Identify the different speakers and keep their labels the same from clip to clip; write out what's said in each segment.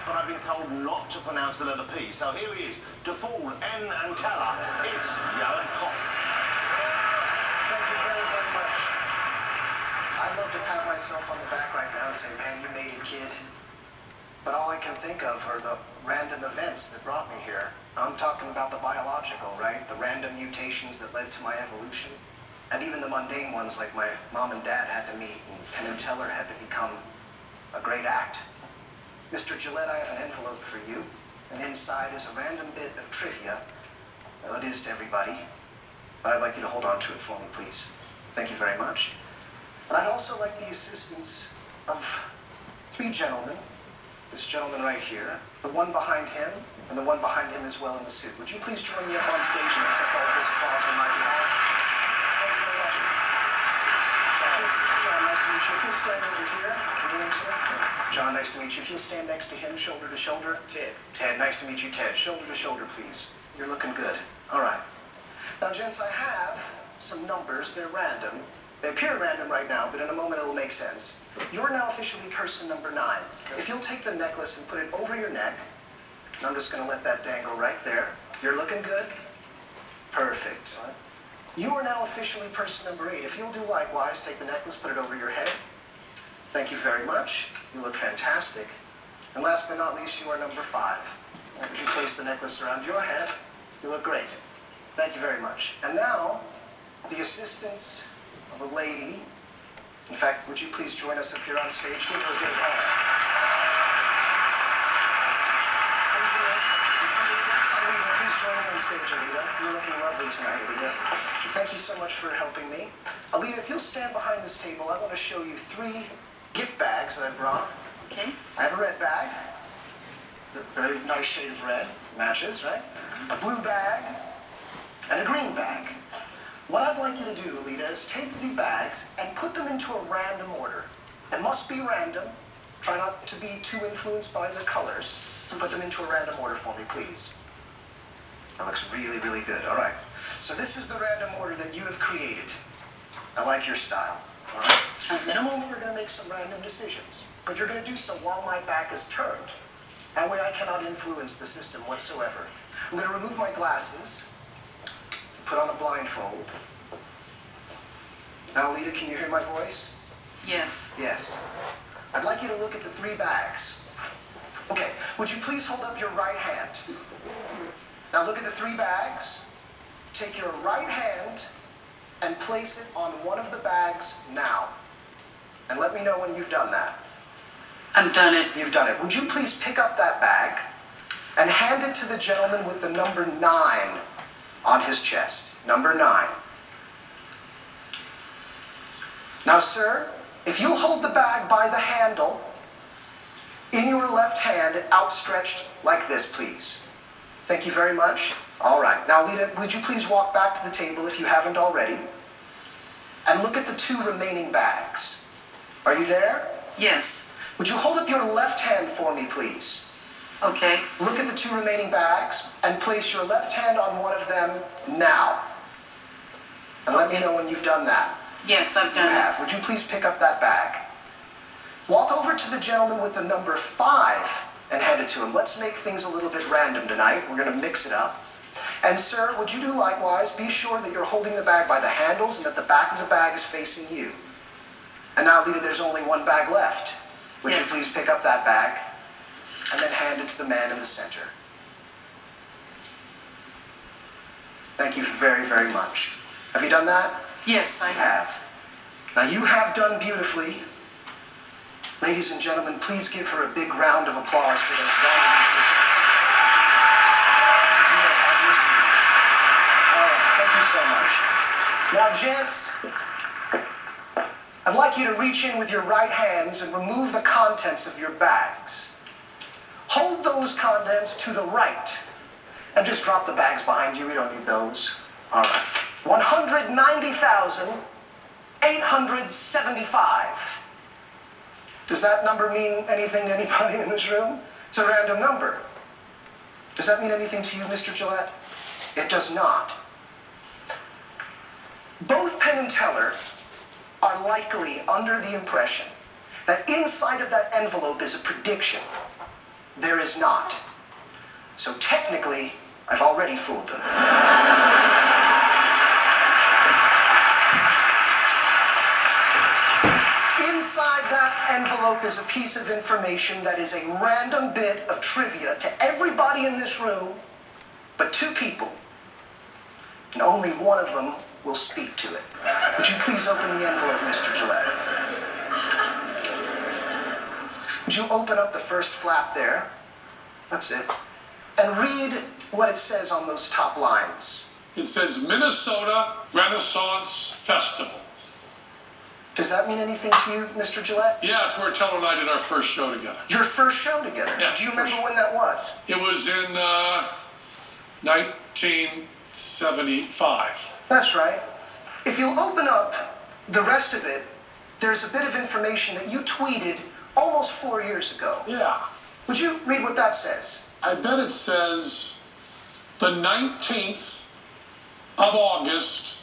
Speaker 1: but I've been told not to pronounce the letter P. So here he is, to fool N and Teller. It's Johan Koff.
Speaker 2: Thank you very, very much. I'd love to pat myself on the back right now and say, man, you made it, kid. But all I can think of are the random events that brought me here. I'm talking about the biological, right? The random mutations that led to my evolution. And even the mundane ones, like my mom and dad had to meet, and Penn and Teller had to become a great act. Mr. Gillette, I have an envelope for you, and inside is a random bit of trivia. Well, it is to everybody, but I'd like you to hold on to it for me, please. Thank you very much. And I'd also like the assistance of 3 gentlemen. This gentleman right here, the one behind him, and the one behind him as well in the suit. Would you please join me up on stage and accept all of this applause on my behalf? Thank you very much. Sean, nice to meet you. If you'll stand over here. Your name, sir? John, nice to meet you. If you'll stand next to him, shoulder to shoulder. Ted. Ted, nice to meet you, Ted. Shoulder to shoulder, please. You're looking good. All right. Now, gents, I have some numbers. They're random. They appear random right now, but in a moment it'll make sense. You're now officially person number 9. If you'll take the necklace and put it over your neck, and I'm just going to let that dangle right there. You're looking good? Perfect. You are now officially person number 8. If you'll do likewise, take the necklace, put it over your head. Thank you very much. You look fantastic. And last but not least, you are number 5. Would you place the necklace around your head? You look great. Thank you very much. And now, the assistance of a lady. In fact, would you please join us up here on stage? Give her a big hand. Alita, please join me on stage, Alita. You're looking lovely tonight, Alita. Thank you so much for helping me. Alita, if you'll stand behind this table, I want to show you 3 gift bags that I brought.
Speaker 3: Okay.
Speaker 2: I have a red bag. A very nice shade of red. Matches, right? A blue bag and a green bag. What I'd like you to do, Alita, is take the bags and put them into a random order. It must be random. Try not to be too influenced by the colors. Put them into a random order for me, please. That looks really, really good. All right. So this is the random order that you have created. I like your style. All right. In a moment, we're going to make some random decisions. But you're going to do so while my back is turned. That way I cannot influence the system whatsoever. I'm going to remove my glasses. Put on a blindfold. Now, Alita, can you hear my voice?
Speaker 3: Yes.
Speaker 2: Yes. I'd like you to look at the 3 bags. Okay, would you please hold up your right hand? Now look at the 3 bags. Take your right hand and place it on one of the bags now. And let me know when you've done that.
Speaker 3: I've done it.
Speaker 2: You've done it. Would you please pick up that bag and hand it to the gentleman with the number 9 on his chest. Number 9. Now, sir, if you'll hold the bag by the handle in your left hand, outstretched like this, please. Thank you very much. All right. Now, Lita, would you please walk back to the table if you haven't already, and look at the 2 remaining bags. Are you there?
Speaker 3: Yes.
Speaker 2: Would you hold up your left hand for me, please?
Speaker 3: Okay.
Speaker 2: Look at the 2 remaining bags and place your left hand on one of them now. And let me know when you've done that.
Speaker 3: Yes, I've done
Speaker 2: You have. Would you please pick up that bag? Walk over to the gentleman with the number 5 and hand it to him. Let's make things a little bit random tonight. We're going to mix it up. And sir, would you do likewise? Be sure that you're holding the bag by the handles and that the back of the bag is facing you. And now, Lita, there's only 1 bag left. Would you please pick up that bag and then hand it to the man in the center? Thank you very, very much. Have you done that?
Speaker 3: Yes, I have.
Speaker 2: Now, you have done beautifully. Ladies and gentlemen, please give her a big round of applause for those random decisions. You may have your seat. All right, thank you so much. Now, gents, I'd like you to reach in with your right hands and remove the contents of your bags. Hold those contents to the right. And just drop the bags behind you. We don't need those. All right. 190,875. Does that number mean anything to anybody in this room? It's a random number. Does that mean anything to you, Mr. Gillette? It does not. Both Penn and Teller are likely under the impression that inside of that envelope is a prediction there is not. So technically, I've already fooled them. Inside that envelope is a piece of information that is a random bit of trivia to everybody in this room, but 2 people, and only one of them will speak to it. Would you please open the envelope, Mr. Gillette? Would you open up the first flap there? That's it. And read what it says on those top lines.
Speaker 4: It says Minnesota Renaissance Festival.
Speaker 2: Does that mean anything to you, Mr. Gillette?
Speaker 4: Yeah, it's where Teller and I did our first show together.
Speaker 2: Your first show together?
Speaker 4: Yeah.
Speaker 2: Do you remember when that was?
Speaker 4: It was in 1975.
Speaker 2: That's right. If you'll open up the rest of it, there's a bit of information that you tweeted almost 4 years ago.
Speaker 4: Yeah.
Speaker 2: Would you read what that says?
Speaker 4: I bet it says the 19th of August,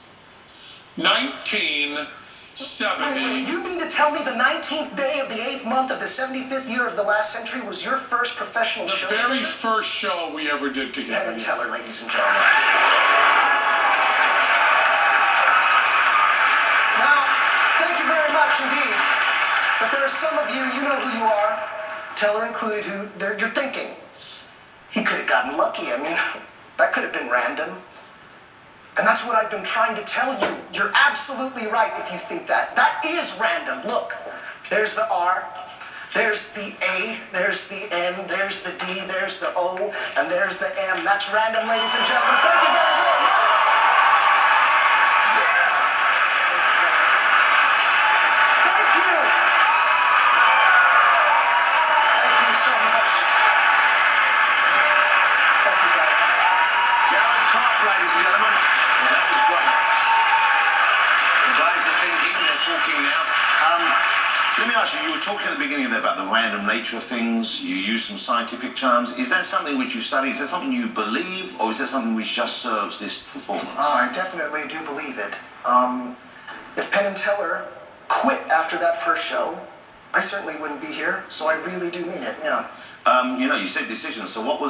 Speaker 4: 1970.
Speaker 2: Wait, you mean to tell me the 19th day of the 8th month of the 75th year of the last century was your first professional show?
Speaker 4: The very first show we ever did together.
Speaker 2: Penn and Teller, ladies and gentlemen. Now, thank you very much indeed. But there are some of you, you know who you are, Teller included, who you're thinking, he could have gotten lucky. I mean, that could have been random. And that's what I've been trying to tell you. You're absolutely right if you think that. That is random. Look, there's the R, there's the A, there's the N, there's the D, there's the O, and there's the M. That's random, ladies and gentlemen. Thank you very much. Yes. Thank you. Thank you so much. Thank you, guys.
Speaker 1: Jared Koff, ladies and gentlemen. Well, that was great. The guys are thinking, they're talking now. Let me ask you, you were talking at the beginning there about the random nature of things. You used some scientific terms. Is that something which you study? Is that something you believe? Or is that something which just serves this performance?
Speaker 2: I definitely do believe it. If Penn and Teller quit after that first show, I certainly wouldn't be here, so I really do mean it, yeah.
Speaker 1: You know, you said decision, so what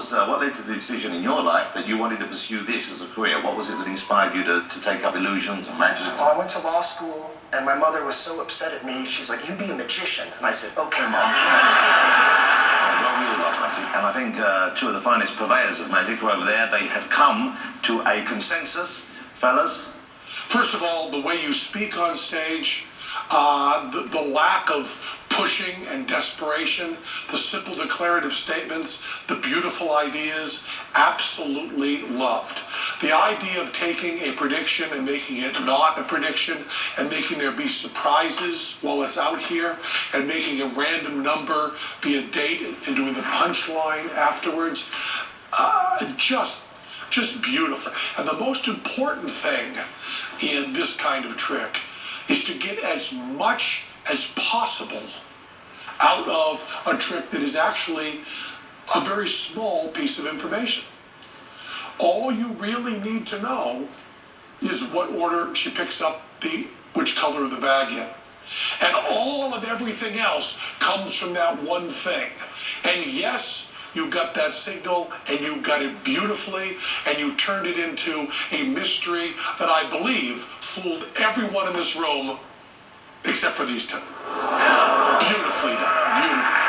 Speaker 1: led to the decision in your life that you wanted to pursue this as a career? What was it that inspired you to take up illusions and magic?
Speaker 2: Well, I went to law school, and my mother was so upset at me, she's like, you be a magician. And I said, okay, Mom.
Speaker 1: Well, we all love magic, and I think 2 of the finest purveyors of magic are over there. They have come to a consensus, fellas.
Speaker 4: First of all, the way you speak on stage, the lack of pushing and desperation, the simple declarative statements, the beautiful ideas, absolutely loved. The idea of taking a prediction and making it not a prediction and making there be surprises while it's out here and making a random number be a date and doing the punchline afterwards, just beautiful. And the most important thing in this kind of trick is to get as much as possible out of a trick that is actually a very small piece of information. All you really need to know is what order she picks up which color of the bag in. And all of everything else comes from that one thing. And yes, you got that signal, and you got it beautifully, and you turned it into a mystery that I believe fooled everyone in this room, except for these 2. Beautifully done, beautiful.